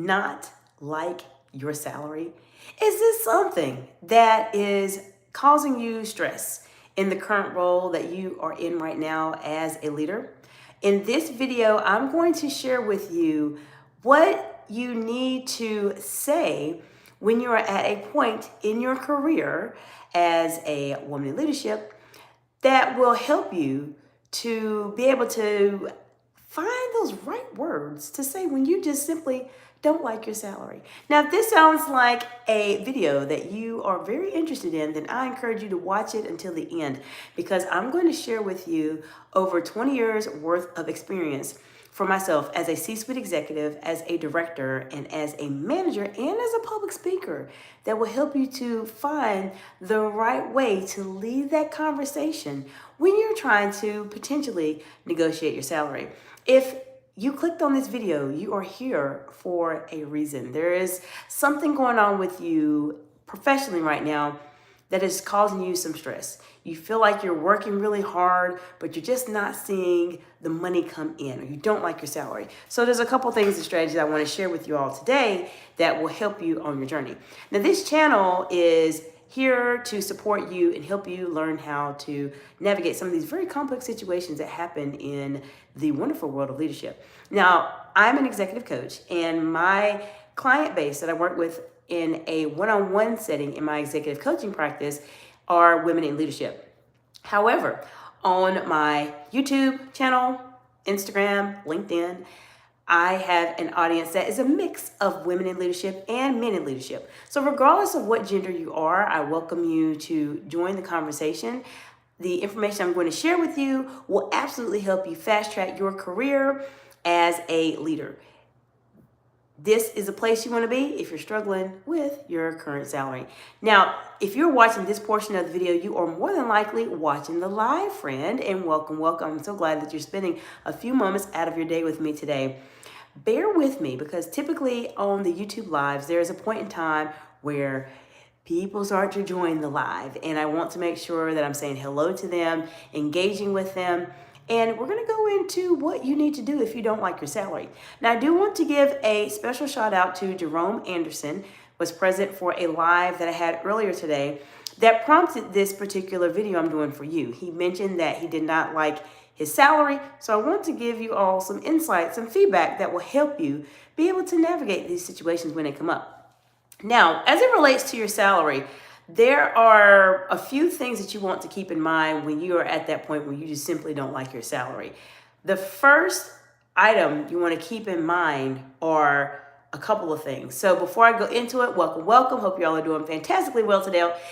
not like your salary? Is this something that is causing you stress in the current role that you are in right now as a leader? In this video, I'm going to share with you what you need to say when you are at a point in your career as a woman in leadership that will help you to be able to find those right words to say when you just simply don't like your salary. Now, if this sounds like a video that you are very interested in, then I encourage you to watch it until the end, because I'm going to share with you over 20 years worth of experience for myself as a C-suite executive, as a director, and as a manager, and as a public speaker that will help you to find the right way to lead that conversation when you're trying to potentially negotiate your salary. If you clicked on this video, you are here for a reason. There is something going on with you professionally right now that is causing you some stress. You feel like you're working really hard, but you're just not seeing the money come in, or you don't like your salary. So there's a couple things and strategies I want to share with you all today that will help you on your journey. Now, this channel is here to support you and help you learn how to navigate some of these very complex situations that happen in the wonderful world of leadership. Now, I'm an executive coach, and my client base that I work with in a one-on-one setting in my executive coaching practice are women in leadership. However, on my YouTube channel, Instagram, LinkedIn, I have an audience that is a mix of women in leadership and men in leadership. So regardless of what gender you are, I welcome you to join the conversation. The information I'm going to share with you will absolutely help you fast track your career as a leader. This is a place you want to be if you're struggling with your current salary. Now, if you're watching this portion of the video, you are more than likely watching the live, friend, and welcome, welcome. I'm so glad that you're spending a few moments out of your day with me today. Bear with me, because typically on the YouTube lives, there's a point in time where people start to join the live, and I want to make sure that I'm saying hello to them, engaging with them. And we're going to go into what you need to do if you don't like your salary. Now, I do want to give a special shout out to Jerome Anderson, was present for a live that I had earlier today that prompted this particular video I'm doing for you. He mentioned that he did not like his salary, so I want to give you all some insight, some feedback that will help you be able to navigate these situations when they come up. Now, as it relates to your salary, there are a few things that you want to keep in mind when you are at that point where you just simply don't like your salary. The first item you want to keep in mind are a couple of things. So before I go into it, welcome, welcome. Hope you all are doing fantastically well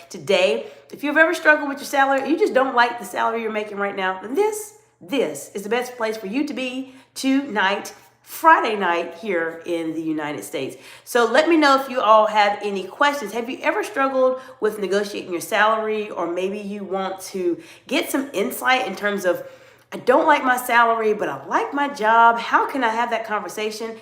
today. If you've ever struggled with your salary, you just don't like the salary you're making right now, then this is the best place for you to be tonight, Friday night here in the United States. So let me know if you all have any questions. Have you ever struggled with negotiating your salary, or maybe you want to get some insight in terms of, I don't like my salary, but I like my job. How can I have that conversation?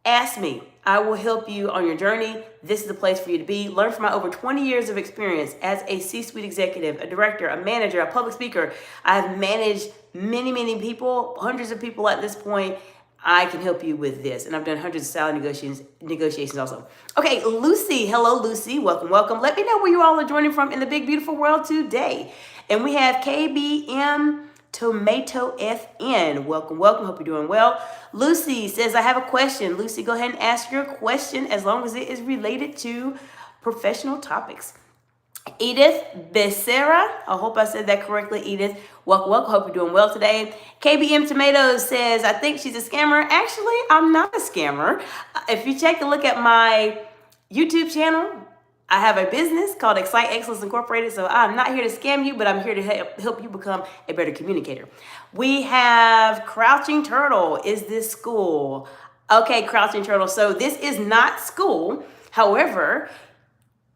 Ask me. I will help you on your journey. This is the place for you to be. Learn from my over 20 years of experience as a C-suite executive, a director, a manager, a public speaker. I've managed many people, hundreds of people at this point. I can help you with this. And I've done hundreds of salary negotiations also. Okay, Lucy. Hello, Lucy. Welcome, welcome. Let me know where you all are joining from in the big, beautiful world today. And we have KBM Tomato FN. Welcome, welcome. Hope you're doing well. Lucy says, I have a question. Lucy, go ahead and ask your question as long as it is related to professional topics. Edith Becerra, I hope I said that correctly, Edith. Welcome, welcome. Hope you're doing well today. KBM Tomatoes says, I think she's a scammer. Actually, I'm not a scammer. If you take a look at my YouTube channel, I have a business called Excite Excellence Incorporated. So I'm not here to scam you, but I'm here to help you become a better communicator. We have Crouching Turtle. Is this school? Okay, Crouching Turtle. So this is not school. However,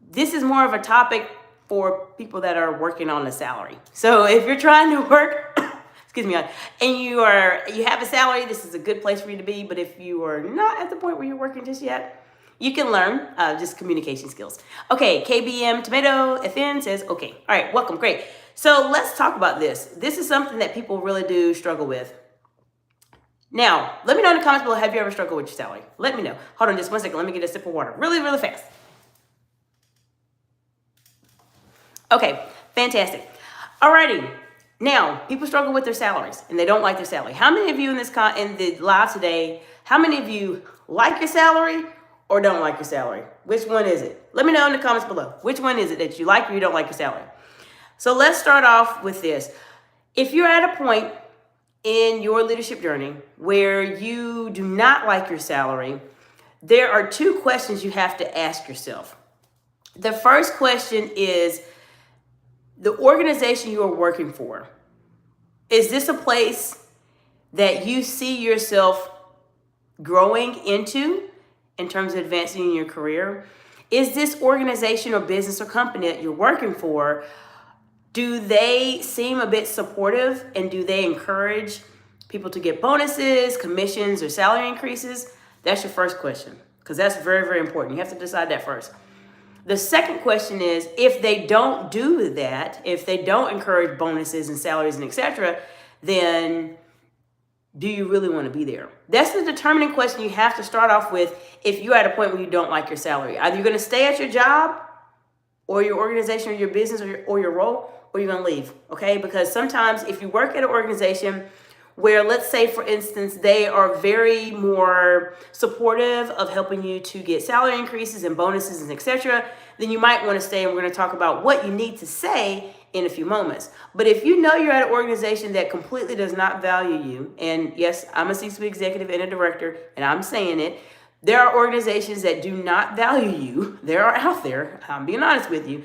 this is more of a topic for people that are working on a salary. So if you're trying to work, excuse me, and you have a salary, this is a good place for you to be. But if you are not at the point where you're working just yet, you can learn just communication skills. Okay, KBM Tomato FN says, okay, all right, welcome, great. So let's talk about this. This is something that people really do struggle with. Now, let me know in the comments below, have you ever struggled with your salary? Let me know. Hold on just one second. Let me get a sip of water really, really fast. Okay, fantastic. Alrighty. Now, people struggle with their salaries and they don't like their salary. How many of you in the live today, how many of you like your salary or don't like your salary? Which one is it? Let me know in the comments below. Which one is it that you like or you don't like your salary? So let's start off with this. If you're at a point in your leadership journey where you do not like your salary, there are two questions you have to ask yourself. The first question is, the organization you are working for, is this a place that you see yourself growing into in terms of advancing in your career? Is this organization or business or company that you're working for, do they seem a bit supportive, and do they encourage people to get bonuses, commissions, or salary increases? That's your first question, because that's very, very important. You have to decide that first. The second question is, if they don't do that, if they don't encourage bonuses and salaries and etc., then do you really want to be there? That's the determining question you have to start off with if you're at a point where you don't like your salary. Either you're going to stay at your job or your organization or your business or your role, or you're going to leave, okay? Because sometimes if you work at an organization where, let's say, for instance, they are very more supportive of helping you to get salary increases and bonuses and etc., then you might want to stay, and we're going to talk about what you need to say in a few moments. But if you know you're at an organization that completely does not value you, and yes, I'm a C-suite executive and a director, and I'm saying it, there are organizations that do not value you. They are out there, I'm being honest with you.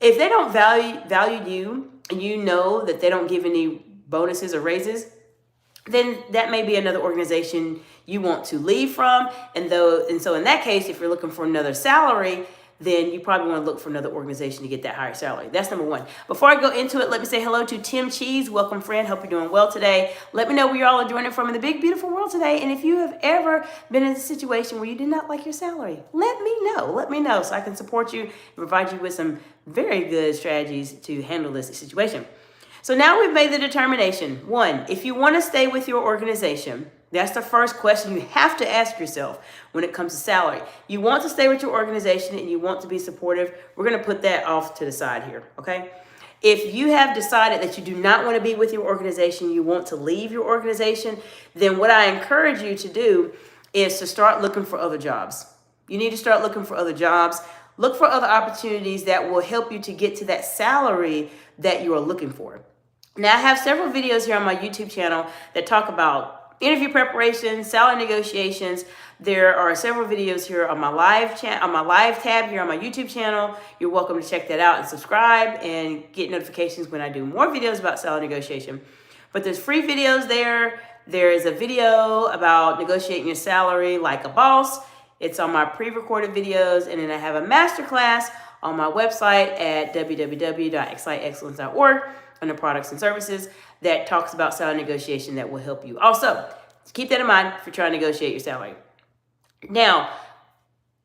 If they don't value you, and you know that they don't give any bonuses or raises, then that may be another organization you want to leave from. And so in that case, if you're looking for another salary, then you probably want to look for another organization to get that higher salary. That's number one. Before I go into it, let me say hello to Tim Cheese. Welcome, friend. Hope you're doing well today. Let me know where you all are joining from in the big, beautiful world today. And if you have ever been in a situation where you did not like your salary, let me know. Let me know so I can support you and provide you with some very good strategies to handle this situation. So now we've made the determination. One, if you want to stay with your organization, that's the first question you have to ask yourself when it comes to salary. You want to stay with your organization and you want to be supportive. We're going to put that off to the side here, okay? If you have decided that you do not want to be with your organization, you want to leave your organization, then what I encourage you to do is to start looking for other jobs. You need to start looking for other jobs. Look for other opportunities that will help you to get to that salary that you are looking for. Now, I have several videos here on my YouTube channel that talk about interview preparation, salary negotiations. There are several videos here on my live tab here on my YouTube channel. You're welcome to check that out and subscribe and get notifications when I do more videos about salary negotiation. But there's free videos there. There is a video about negotiating your salary like a boss. It's on my pre-recorded videos, and then I have a masterclass on my website at www.exciteexcellence.org under products and services that talks about salary negotiation that will help you. Also, keep that in mind if you're trying to negotiate your salary. Now,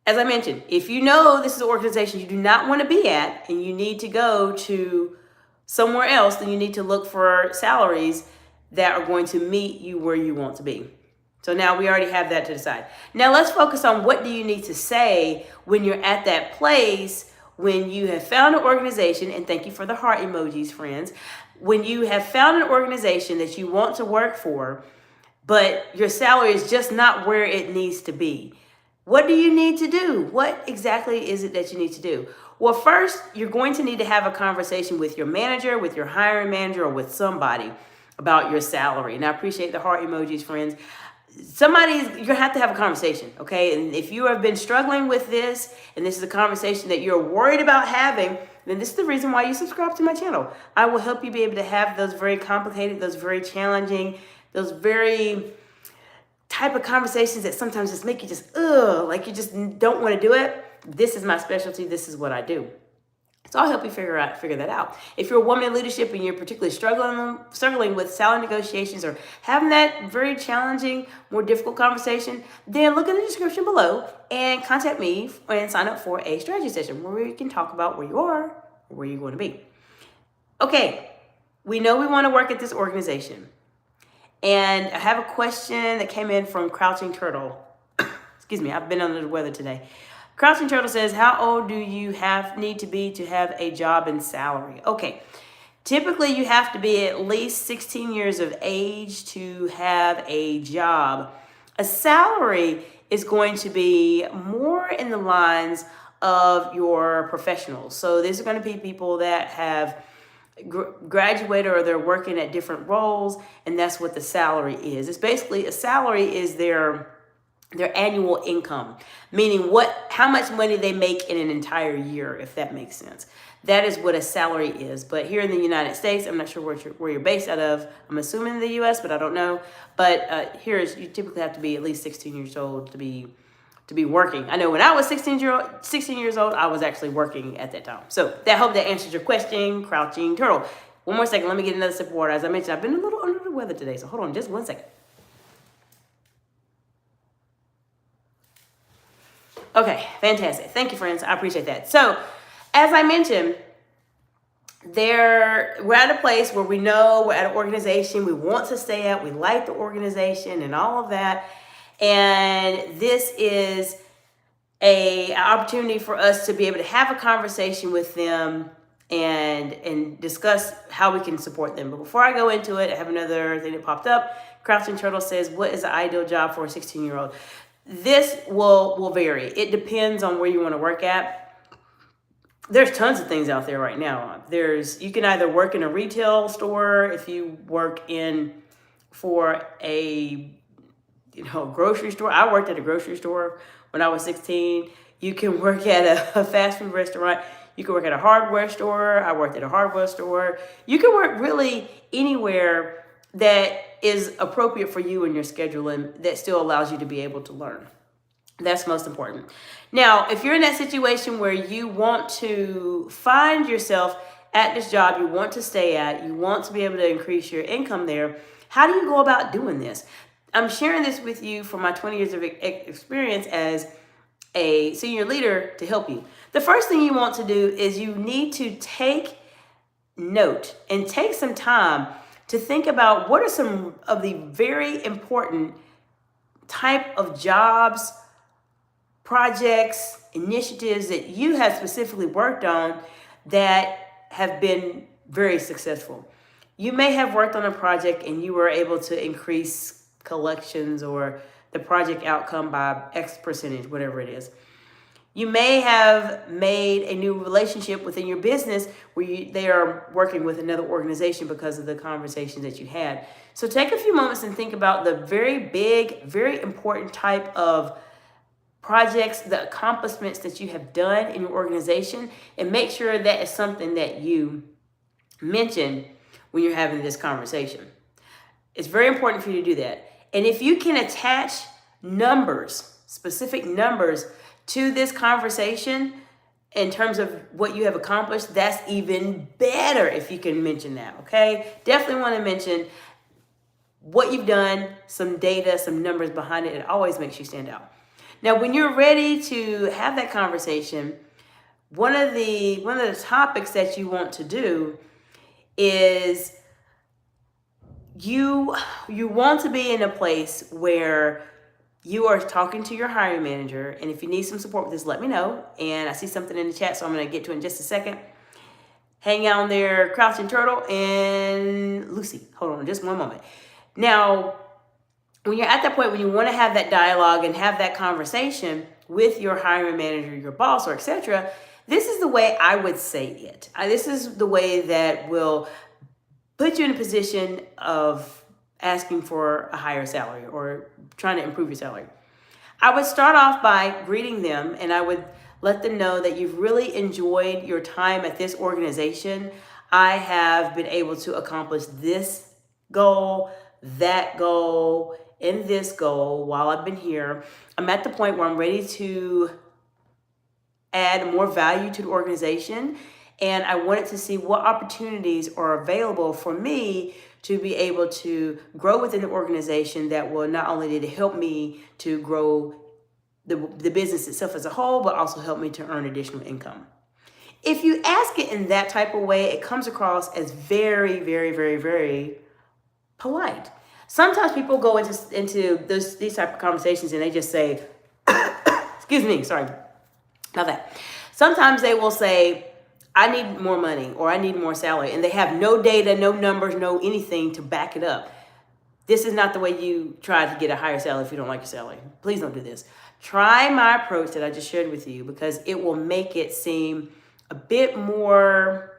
as I mentioned, if you know this is an organization you do not want to be at and you need to go to somewhere else, then you need to look for salaries that are going to meet you where you want to be. So now we already have that to decide. Now let's focus on what do you need to say when you're at that place, when you have found an organization, and thank you for the heart emojis, friends. When you have found an organization that you want to work for, but your salary is just not where it needs to be. What do you need to do? What exactly is it that you need to do? Well, first, you're going to need to have a conversation with your manager, with your hiring manager, or with somebody about your salary. And I appreciate the heart emojis, friends. You're gonna have to have a conversation, okay? And if you have been struggling with this, and this is a conversation that you're worried about having, then this is the reason why you subscribe to my channel. I will help you be able to have those very complicated, those very challenging, those very type of conversations that sometimes just make you just, like you just don't want to do it. This is my specialty. This is what I do. So I'll help you figure that out. If you're a woman in leadership and you're particularly struggling with salary negotiations or having that very challenging, more difficult conversation, then look in the description below and contact me and sign up for a strategy session where we can talk about where you are or where you want to be. Okay, we know we want to work at this organization. And I have a question that came in from Crouching Turtle. Excuse me, I've been under the weather today. Crouching Turtle says, how old do you need to be to have a job and salary? Okay, typically you have to be at least 16 years of age to have a job. A salary is going to be more in the lines of your professionals. So these are going to be people that have graduated or they're working at different roles, and that's what the salary is. It's basically, a salary is their annual income, meaning how much money they make in an entire year, if that makes sense. That is what a salary is. But here in the United States, I'm not sure where you're based out of. I'm assuming the US, but I don't know. But you typically have to be at least 16 years old to be working. I know when I was 16 years old, I was actually working at that time. So I hope that answers your question, Crouching Turtle. One more second, let me get another sip of water. As I mentioned, I've been a little under the weather today, so hold on just 1 second. Okay, fantastic. Thank you, friends. I appreciate that. So, as I mentioned, we're at a place where we know we're at an organization we want to stay at. We like the organization and all of that. And this is an opportunity for us to be able to have a conversation with them and discuss how we can support them. But before I go into it, I have another thing that popped up. Crouching Turtle says, what is the ideal job for a 16-year-old? This will vary. It depends on where you want to work at. There's tons of things out there right now. You can either work in a retail store, if you work for a grocery store. I worked at a grocery store when I was 16. You can work at a fast food restaurant. You can work at a hardware store. I worked at a hardware store. You can work really anywhere that is appropriate for you and your schedule and that still allows you to be able to learn. That's most important. Now, if you're in that situation where you want to find yourself at this job you want to stay at, you want to be able to increase your income there, how do you go about doing this? I'm sharing this with you from my 20 years of experience as a senior leader to help you. The first thing you want to do is you need to take note and take some time to think about what are some of the very important type of jobs, projects, initiatives that you have specifically worked on that have been very successful. You may have worked on a project and you were able to increase collections or the project outcome by X percentage, whatever it is. You may have made a new relationship within your business where they are working with another organization because of the conversations that you had. So take a few moments and think about the very big, very important type of projects, the accomplishments that you have done in your organization, and make sure that is something that you mention when you're having this conversation. It's very important for you to do that. And if you can attach numbers, specific numbers to this conversation in terms of what you have accomplished, that's even better if you can mention that, okay? Definitely want to mention what you've done, some data, some numbers behind it. It always makes you stand out. Now, when you're ready to have that conversation, one of the topics that you want to do is you want to be in a place where you are talking to your hiring manager, and if you need some support with this, let me know. And I see something in the chat, so I'm going to get to it in just a second. Hang out there, Crouching Turtle and Lucy. Hold on just one moment. Now, when you're at that point when you want to have that dialogue and have that conversation with your hiring manager, your boss, or etc., this is the way I would say it. This is the way that will put you in a position of asking for a higher salary or trying to improve your salary. I would start off by greeting them, and I would let them know that you've really enjoyed your time at this organization. I have been able to accomplish this goal, that goal, and this goal while I've been here. I'm at the point where I'm ready to add more value to the organization, and I wanted to see what opportunities are available for me to be able to grow within the organization that will not only help me to grow the business itself as a whole, but also help me to earn additional income. If you ask it in that type of way, it comes across as very, very, very, very polite. Sometimes people go into these type of conversations and they just say, excuse me, sorry about that. Sometimes they will say, I need more money or I need more salary, and they have no data, no numbers, no anything to back it up. This is not the way you try to get a higher salary if you don't like your salary. Please don't do this. Try my approach that I just shared with you, because it will make it seem a bit more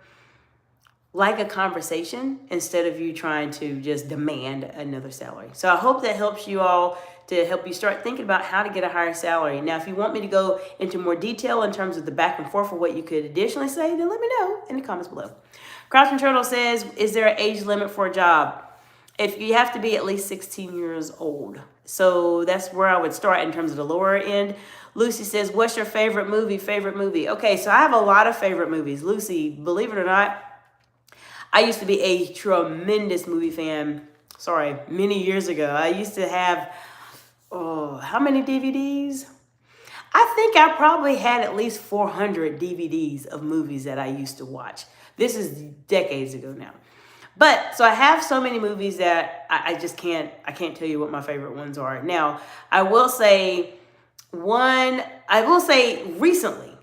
like a conversation instead of you trying to just demand another salary. So I hope that helps you all, to help you start thinking about how to get a higher salary. Now, if you want me to go into more detail in terms of the back and forth of what you could additionally say, then let me know in the comments below. Crouching Turtle says, is there an age limit for a job? If you have to be at least 16 years old. So that's where I would start in terms of the lower end. Lucy says, what's your favorite movie? Okay, so I have a lot of favorite movies. Lucy, believe it or not, I used to be a tremendous movie fan. Sorry, many years ago. I used to have, how many DVDs? I think I probably had at least 400 DVDs of movies that I used to watch. This is decades ago now. But so I have so many movies that I just can't tell you what my favorite ones are. Now, I will say recently,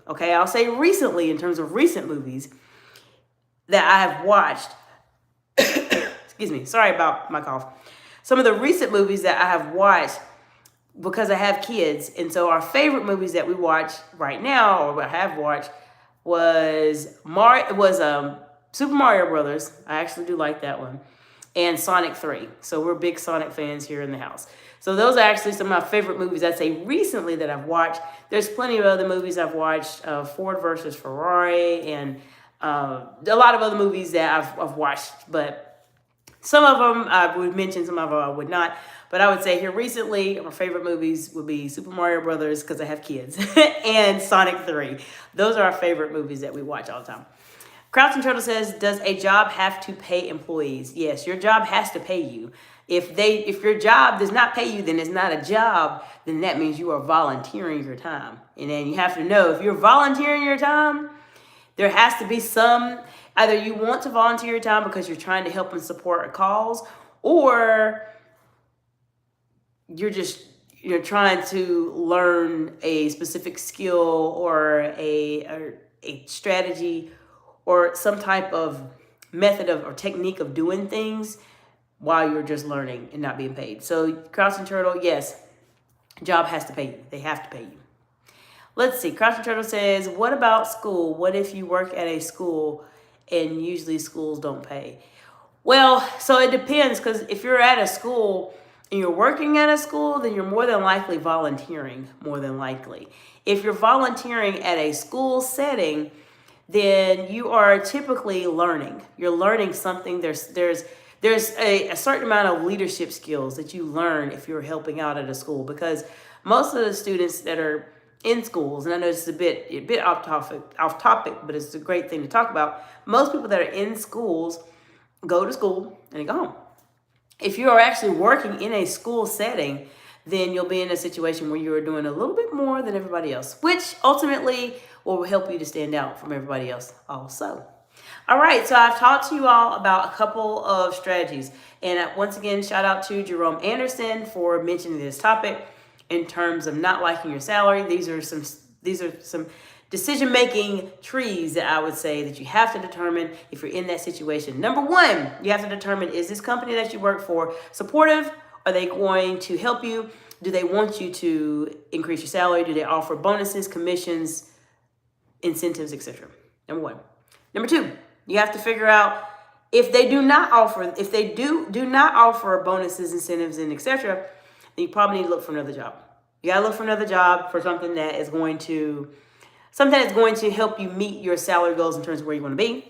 okay? I'll say recently in terms of recent movies that I have watched. Excuse me, sorry about my cough. Some of the recent movies that I have watched, because I have kids, and so our favorite movies that we watch right now, or I have watched, was Super Mario Brothers. I actually do like that one. And Sonic 3. So we're big Sonic fans here in the house. So those are actually some of my favorite movies, I'd say, recently that I've watched. There's plenty of other movies I've watched, Ford versus Ferrari, and a lot of other movies that I've watched. But some of them I would mention, some of them I would not. But I would say here recently, my favorite movies would be Super Mario Brothers, because I have kids, and Sonic 3. Those are our favorite movies that we watch all the time. Crouching Turtle says, does a job have to pay employees? Yes, your job has to pay you. If your job does not pay you, then it's not a job. Then that means you are volunteering your time. And then you have to know, if you're volunteering your time, there has to be some, either you want to volunteer your time because you're trying to help and support a cause, or you're trying to learn a specific skill or a strategy or some type of method or technique of doing things while you're just learning and not being paid. So Crouching Turtle, yes, job has to pay you. They have to pay you. Let's see. Crouching Turtle says, what about school? What if you work at a school and usually schools don't pay? Well, so it depends, because if you're at a school and you're working at a school, then you're more than likely volunteering, more than likely. If you're volunteering at a school setting, then you are typically learning. You're learning something. There's a certain amount of leadership skills that you learn if you're helping out at a school, because most of the students that are in schools, and I know this is a bit off topic, but it's a great thing to talk about. Most people that are in schools go to school and they go home. If you are actually working in a school setting, then you'll be in a situation where you're doing a little bit more than everybody else, which ultimately will help you to stand out from everybody else also. All right, so I've talked to you all about a couple of strategies. And once again, shout out to Jerome Anderson for mentioning this topic in terms of not liking your salary. These are some decision-making trees that I would say that you have to determine if you're in that situation. Number one, you have to determine, is this company that you work for supportive? Are they going to help you? Do they want you to increase your salary? Do they offer bonuses, commissions, incentives, etc.? Number one. Number two, you have to figure out if they do not offer bonuses, incentives, and etc., then you probably need to look for another job. You gotta look for another job for something that is going to help you meet your salary goals in terms of where you want to be.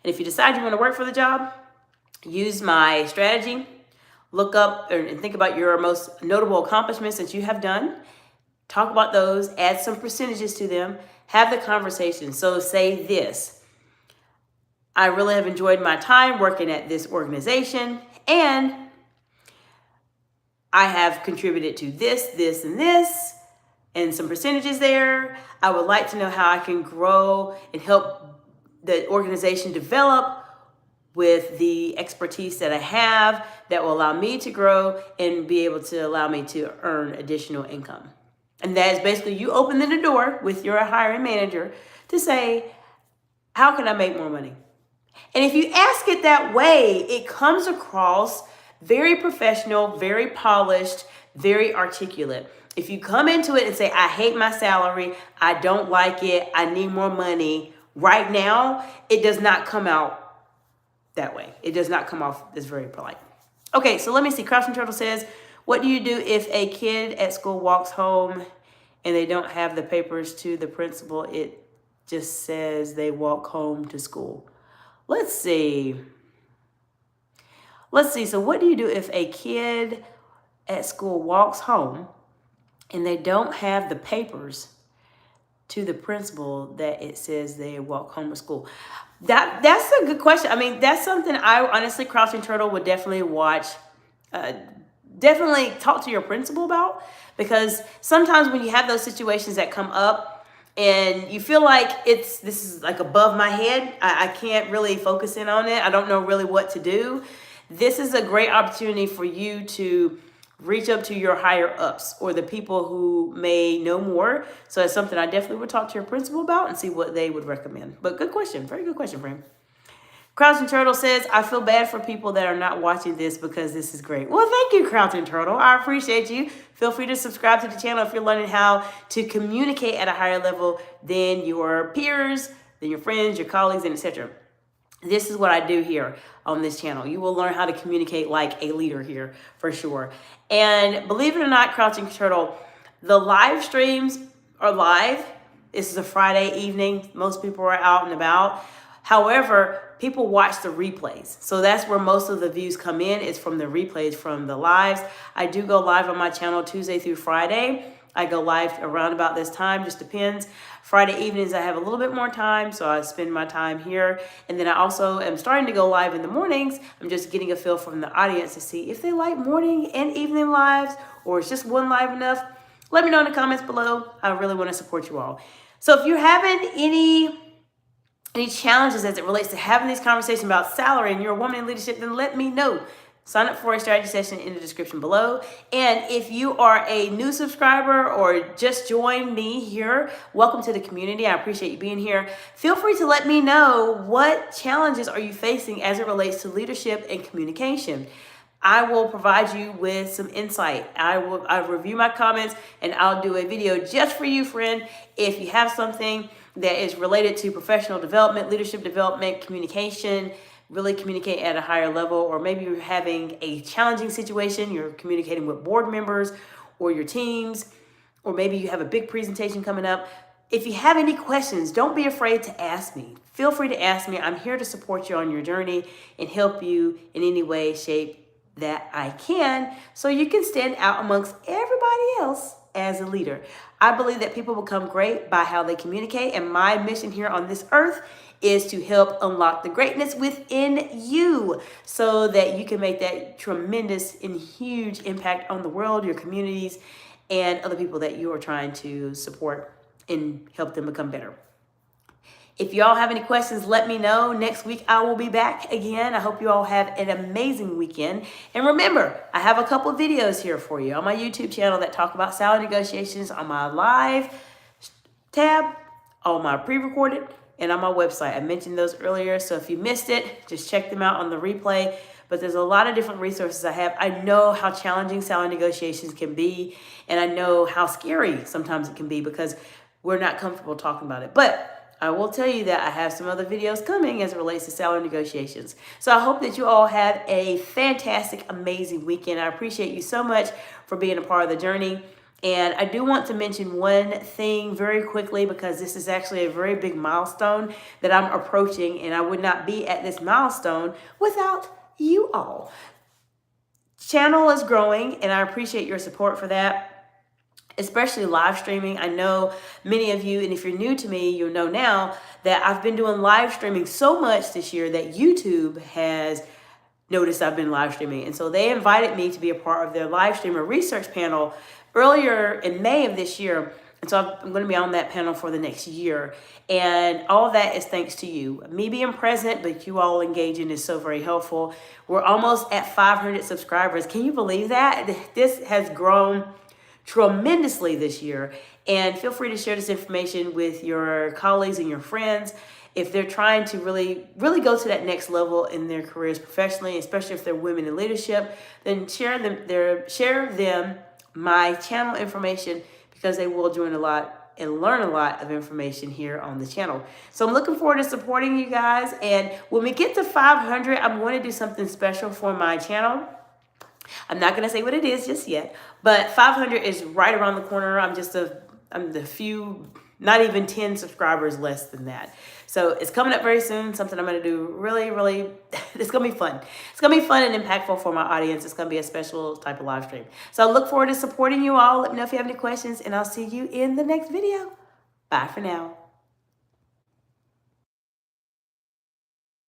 And if you decide you want to work for the job, use my strategy. Look up and think about your most notable accomplishments that you have done. Talk about those, add some percentages to them, have the conversation. So say this: I really have enjoyed my time working at this organization, and I have contributed to this, and some percentages there. I would like to know how I can grow and help the organization develop with the expertise that I have that will allow me to grow and be able to allow me to earn additional income. And that is basically you opening the door with your hiring manager to say, how can I make more money? And if you ask it that way, it comes across very professional, very polished, very articulate. If you come into it and say, I hate my salary, I don't like it, I need more money right now, it does not come out that way. It does not come off as very polite. Okay, so let me see. Crouching Turtle says, what do you do if a kid at school walks home and they don't have the papers to the principal? It just says they walk home to school. Let's see. So what do you do if a kid at school walks home and they don't have the papers to the principal that it says they walk home to school? That's a good question. I mean, that's something I honestly, Crouching Turtle, would definitely watch. Definitely talk to your principal about, because sometimes when you have those situations that come up and you feel like this is like above my head, I can't really focus in on it, I don't know really what to do, this is a great opportunity for you to reach up to your higher ups or the people who may know more. So it's something I definitely would talk to your principal about and see what they would recommend. But good question. Very good question, friend. Crouching Turtle says, I feel bad for people that are not watching this because this is great. Well, thank you, Crouching Turtle. I appreciate you. Feel free to subscribe to the channel if you're learning how to communicate at a higher level than your peers, than your friends, your colleagues, and etc. This is what I do here on this channel. You will learn how to communicate like a leader here for sure. And believe it or not, Crouching Turtle, the live streams are live. This is a Friday evening. Most people are out and about. However, people watch the replays. So that's where most of the views come in. It's from the replays, from the lives. I do go live on my channel Tuesday through Friday. I go live around about this time, just depends. Friday evenings, I have a little bit more time, so I spend my time here. And then I also am starting to go live in the mornings. I'm just getting a feel from the audience to see if they like morning and evening lives, or is just one live enough. Let me know in the comments below. I really want to support you all. So if you're having any challenges as it relates to having these conversations about salary and you're a woman in leadership, then let me know. Sign up for a strategy session in the description below. And if you are a new subscriber or just joined me here, welcome to the community. I appreciate you being here. Feel free to let me know what challenges are you facing as it relates to leadership and communication. I will provide you with some insight. I review my comments and I'll do a video just for you, friend. If you have something that is related to professional development, leadership development, communication, really communicate at a higher level, or maybe you're having a challenging situation, you're communicating with board members or your teams, or maybe you have a big presentation coming up. If you have any questions, don't be afraid to ask me. Feel free to ask me. I'm here to support you on your journey and help you in any way, shape that I can, so you can stand out amongst everybody else as a leader. I believe that people become great by how they communicate, and my mission here on this earth is to help unlock the greatness within you so that you can make that tremendous and huge impact on the world, your communities, and other people that you are trying to support and help them become better. If y'all have any questions, let me know. Next week, I will be back again. I hope you all have an amazing weekend. And remember, I have a couple videos here for you on my YouTube channel that talk about salary negotiations, on my live tab, on my pre-recorded, and on my website. I mentioned those earlier, so if you missed it, just check them out on the replay. But there's a lot of different resources I have. I know how challenging salary negotiations can be, and I know how scary sometimes it can be because we're not comfortable talking about it. But I will tell you that I have some other videos coming as it relates to salary negotiations. So I hope that you all have a fantastic, amazing weekend. I appreciate you so much for being a part of the journey. And I do want to mention one thing very quickly, because this is actually a very big milestone that I'm approaching, and I would not be at this milestone without you all. Channel is growing, and I appreciate your support for that, especially live streaming. I know many of you, and if you're new to me, you'll know now that I've been doing live streaming so much this year that YouTube has noticed I've been live streaming. And so they invited me to be a part of their live streamer research panel. Earlier in May of this year, And so I'm going to be on that panel for the next year. And all of that is thanks to you. Me being present, but you all engaging is so very helpful. We're almost at 500 subscribers. Can you believe that? This has grown tremendously this year. And feel free to share this information with your colleagues and your friends. If they're trying to really go to that next level in their careers professionally, especially if they're women in leadership, then share them my channel information, because they will join a lot and learn a lot of information here on the channel. So I'm looking forward to supporting you guys. And when we get to 500, I'm going to do something special for my channel. I'm not going to say what it is just yet, but 500 is right around the corner. I'm the few, not even 10 subscribers less than that. So it's coming up very soon, something I'm going to do really, it's going to be fun. It's going to be fun and impactful for my audience. It's going to be a special type of live stream. So I look forward to supporting you all. Let me know if you have any questions, and I'll see you in the next video. Bye for now.